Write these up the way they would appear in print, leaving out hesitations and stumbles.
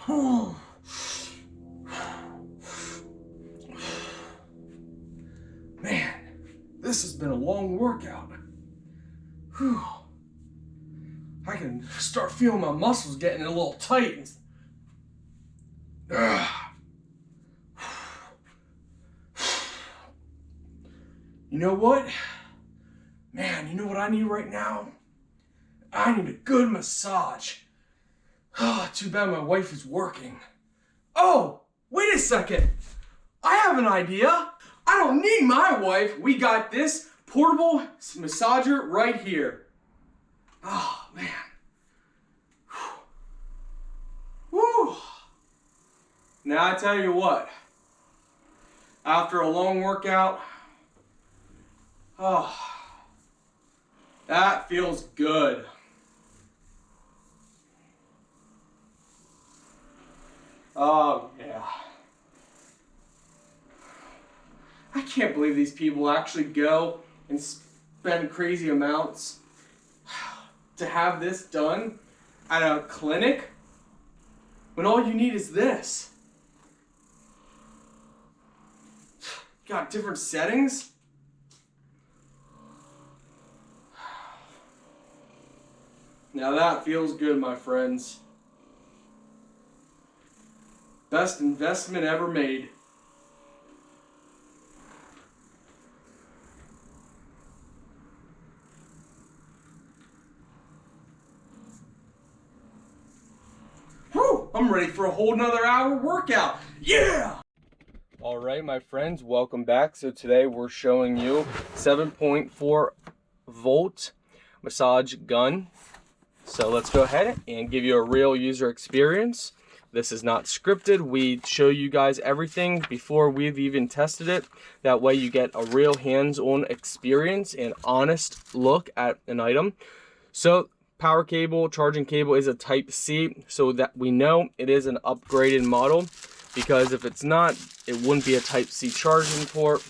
Man, this has been a long workout. Whew. I can start feeling my muscles getting a little tight. You know what? Man, you know what I need right now? I need a good massage. Too bad my wife is working. Oh, wait a second. I have an idea. I don't need my wife. We got this portable massager right here. Oh, man. Whew. Now I tell you what. After a long workout, oh, that feels good. Oh, yeah. I can't believe these people actually go and spend crazy amounts to have this done at a clinic when all you need is this. Got different settings. Now that feels good, my friends. Best investment ever made. Whew, I'm ready for a whole nother hour workout. Yeah! All right, my friends, welcome back. So today we're showing you 7.4 volt massage gun. So let's go ahead and give you a real user experience. This is not scripted. We show you guys everything before we've even tested it. That way you get a real hands-on experience and honest look at an item. So power cable, charging cable is a Type-C, so that we know it is an upgraded model, because if it's not, it wouldn't be a Type-C charging port.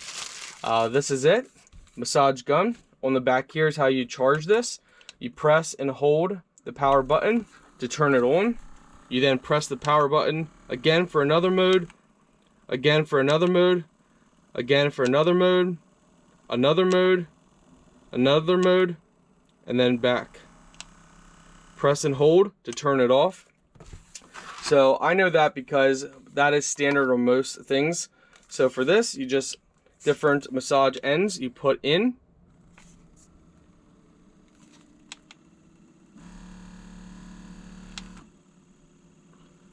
This is it. Massage gun. On the back here is how you charge this. You press and hold the power button to turn it on. You then press the power button again for another mode, again for another mode, again for another mode, another mode, another mode, and then back. Press and hold to turn it off. So I know that because that is standard on most things. So for this, you just different massage ends you put in.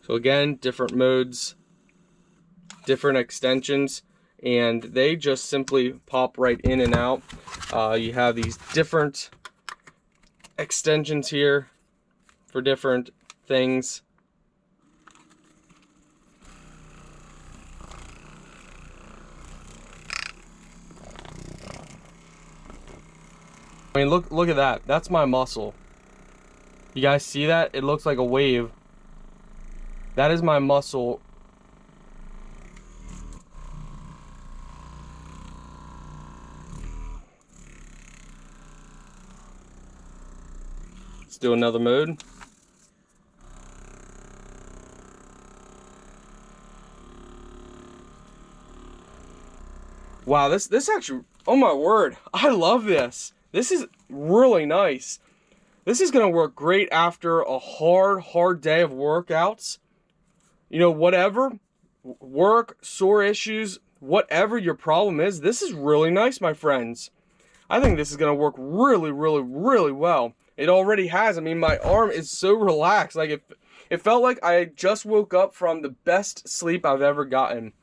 So again, different modes, different extensions, and they just simply pop right in and out. You have these different extensions here for different things. I mean, look at that. That's my muscle. You guys see that? It looks like a wave. That is my muscle. Let's do another mode. Wow, this actually, oh my word, I love this. This is really nice. This is gonna work great after a hard day of workouts. You know, whatever, work, sore issues, whatever your problem is, this is really nice, my friends. I think this is gonna work really well. It already has. I mean, my arm is so relaxed. Like, it felt like I just woke up from the best sleep I've ever gotten.